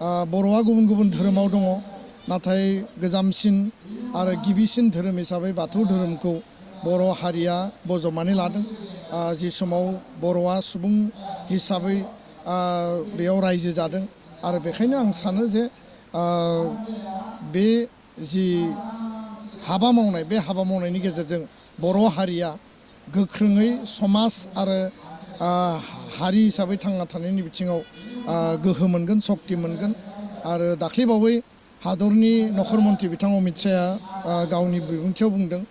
बर'आ गुबुन गुबुन धोरोमाव दङ नाथाय गोजामसिन आरो गिबिसिन धोरोम हिसाबै बाथौ धोरोमखौ बर' हारिया बजबनानै लादों। जि समाव बर'आ सुबुं हिसाबै बेयाव रायजो जादों आरो बेखायनो आं सानो जे बे जि हाबा मावनाय बे हाबा मावनायनि गेजेरजों बर' हारिया गोख्रोङै समाज आरो हारि हिसाबै थांना थानायनि बिथिङाव गोहो मोनगोन, सक्ति मोनगोन। आरो दाख्लैबावै हादरनि नखर मन्थ्रि बिथां अमित शाहआ गावनि बिबुंथियाव बुंदों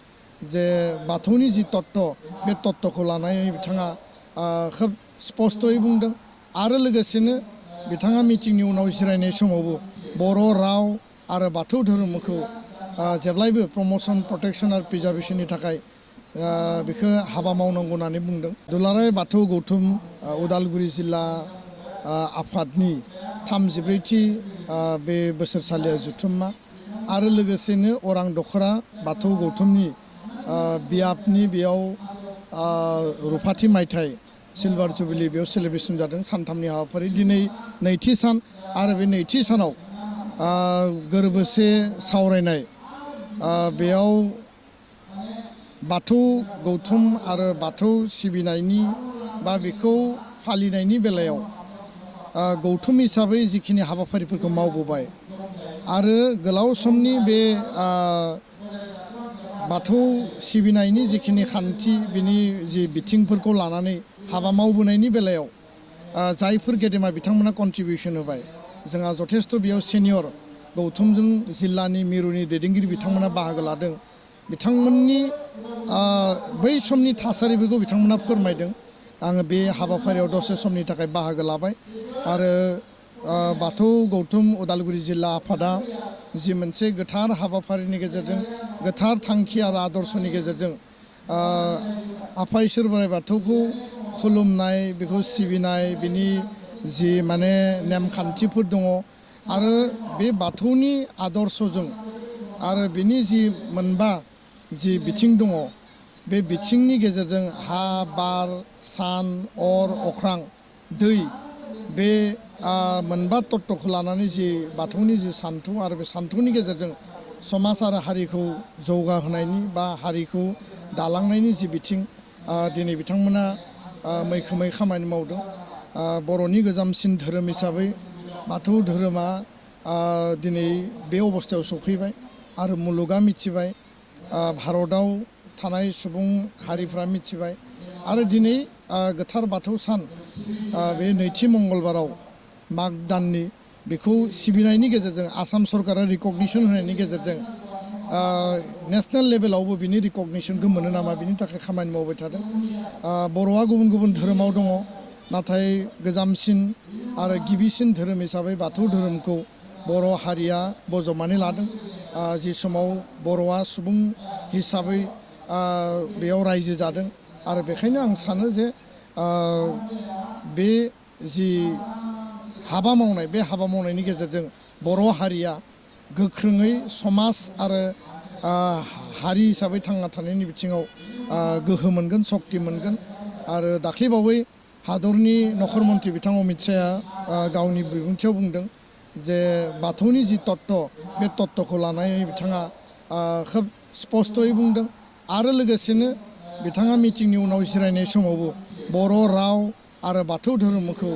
जे बाथौनि जि तत्व बे तत्वखौ लानानै बिथाङा खोब स्पस्तयै बुंदों। आरो लोगोसेनो बिथाङा मिटिंनि उनाव जिरायनाय समावबो बर' राव आरो बाथौ धोरोमखौ जेब्लायबो प्रमसन, प्रटेक्सन आरो प्रिजार्भेसननि थाखाय बेखौ हाबा मावनांगौ होननानै बुंदों। दुलाराय बाथौ गौथुम उदालगुरि जिल्ला आफादनि 34थि बे बोसोरसालिया जुथुम्मा आरो लोगोसेनो अरां दख'रा बाथौ गौथुमनि बियाबनि बेयाव रुफाथि मायथाइ सिलभार जुबिलि बेयाव सेलेब्रेसन जादों। सानथामनि हाबाफारि, दिनै नैथि सान आरो बे नैथि सानाव गोरबोसे सावरायनाय बेयाव बाथौ गौथुम आरो बाथौ सिबिनायनि बा बेखौ फालिनायनि बेलायाव गौथुम हिसाबै जिखिनि हाबाफारिफोरखौ मावबोबाय आरो गोलाव समनि बे बाथौ सिबिनायनि जिखिनि खान्थि बिनि जि बिथिंफोरखौ लानानै हाबा मावबोनायनि बेलायाव जायफोर गेदेमा बिथांमोना कन्ट्रिबिउसन होबाय, जोंहा जथेस्थ' बेयाव सेनियर गौथुमजों जिल्लानि मिरुनि दैदेनगिरि बिथांमोना बाहागो लादों। बिथांमोननि बै समनि थासारिफोरखौ बिथांमोना फोरमायदों। आङो बे हाबाफारियाव दसे समनि थाखाय बाहागो लाबाय आरो बाथौ गौथुम उदालगुरि जिल्ला आफादा जि मोनसे गोथार हाबाफारिनि गेजेरजों, गोथार थांखि आरो आदर्शनि गेजेरजों आफा इसोर बोराइ बाथौखौ खुलुमनाय, बेखौ सिबिनाय, बिनि जि माने नेमखान्थिफोर दङ आरो बे बाथौनि आदर्शजों आरो बिनि जि मोनबा जि बिथिं दङ, बे बिथिंनि गेजेरजों हा, बार, सान, अर, अख्रां, दै, बे मोनबा तत्वखौ लानानै जि बाथौनि जि सान्थौ आरो बे सान्थौनि गेजेरजों समाज आरो हारिखौ जौगाहोनायनि बा हारिखौ दालांनायनि जि बिथिं दिनै बिथांमोना मैखोमै खामानि मावदों। बर'नि गोजामसिन धोरोम हिसाबै बाथौ धोरोमा दिनै बे अबस्थायाव सफैबाय आरो मुलुगा मिथिबाय, भारताव थानाय सुबुं हारिफ्रा मिथिबाय आरो दिनै गोथार बाथौ सान बे नैथि मंगलबाराव माग दाननि बेखौ सिबिनायनि गेजेरजों आसाम सरकारा रिकगनिसन होनायनि गेजेरजों नेसनेल लेभेलावबो बिनि रिकगनिसनखौ मोनो नामा बिनि थाखाय खामानि मावबाय थादों। बर'आ गुबुन गुबुन धोरोमाव दङ नाथाय गोजामसिन आरो गिबिसिन धोरोम हिसाबै बाथौ धोरोमखौ बर' हारिया बजबनानै लादों। जि समाव बर'आ सुबुं हिसाबै बेयाव रायजो जादों आरो बेखायनो आं सानो जे बे जि हाबा मावनाय बे हाबा मावनायनि गेजेरजों बर' हारिया गोख्रोङै समाज आरो हारि हिसाबै थांना थानायनि बिथिङाव गोहो मोनगोन, सक्ति मोनगोन। आरो दाख्लैबावै हादरनि नखर मन्थ्रि बिथां अमित शाहआ गावनि बिबुंथियाव बुंदों जे बाथौनि जि तत्व बे तत्वखौ लानानै बिथाङा खोब स्पस्तयै बुंदों। आरो लोगोसेनो बिथाङा मिटिंनि उनाव जिरायनाय समावबो बर' राव आरो बाथौ धोरोमखौ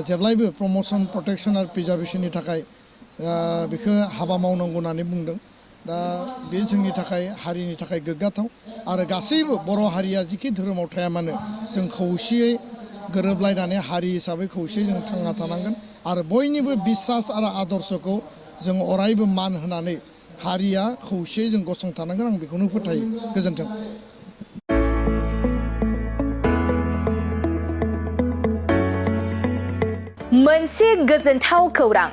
जेब्लायबो प्रमसन, प्रटेक्सन आरो प्रिजार्भेसननि थाखाय बेखौ हाबा मावनांगौ होननानै बुंदों। दा बे जोंनि थाखाय हारिनि थाखाय गोग्गाथाव आरो गासैबो बर' हारिया जिखि धोरोमाव थाया मानो जों खौसेयै गोरोबलायनानै हारि हिसाबै खौसेयै जों थांना थानांगोन आरो बयनिबो बिसास आरो आदर्शखौ जों अरायबो मान होनानै हारिया खौसेयै जों गसंथानांगोन। आं बेखौनो फोथायो। गोजोन्थों। मोनसे गोजोनथाव खौरां,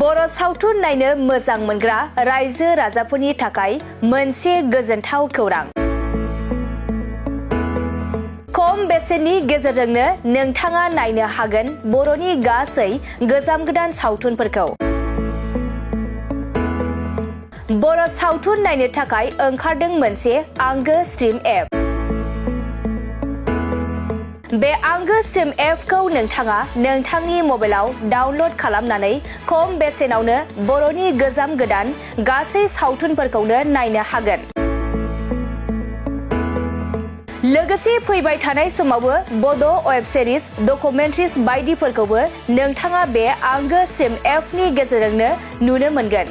बर' सावथुन नायनो मोजां मोनग्रा रायजो राजाफोरनि थाखाय मोनसे गोजोनथाव खौरां। खम बेसेननि गेजेरजोंनो नोंथाङा नायनो हागोन बर'नि गासै गोजाम गोदान सावथुनफोरखौ। बर' सावथुन नायनो थाखाय ओंखारदों मोनसे आंगो स्ट्रिम एप। बे आंगो स्ट्रिम एपखौ नोंथाङा नोंथांनि मबाइलाव डाउनलड खालामनानै खम बेसेनावनो बर'नि गोजाम गोदान गासै सावथुनफोरखौनो नायनो हागोन। लोगोसे फैबाय थानाय समावबो बड' वेब सिरिज, डकुमेन्ट्रिज बायदिफोरखौबो नोंथाङा बे आंगो स्ट्रिम एपनि गेजेरजोंनो नुनो मोनगोन।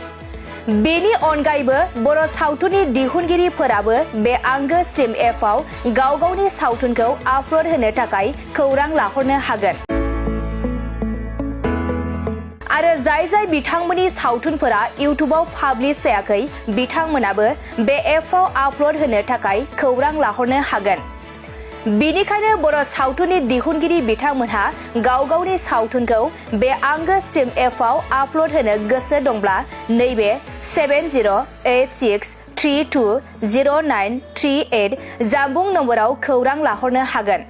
बेनि अनगायैबो बर' सावथुननि दिहुनगिरिफोराबो बे आंगो स्ट्रिम एपआव गाव गावनि सावथुनखौ आपल'ड होनो थाखाय खौरां लाहरनो हागोन। आरो जाय बिथांमोननि सावथुनफोरा इउटुबाव पाब्लिश जायाखै बिथांमोनाबो बे एपआव आपल'ड होनो थाखाय खौरां लाहरनो हागोन। बेनिखायनो बर' सावथुननि दिहुनगिरि बिथांमोनहा गाव गावनि सावथुनखौ बे आंगो स्ट्रिम एपआव आपल'ड होनो गोसो दंब्ला नैबे 7086320938 जानबुं नम्बराव खौरां लाहरनो हागोन।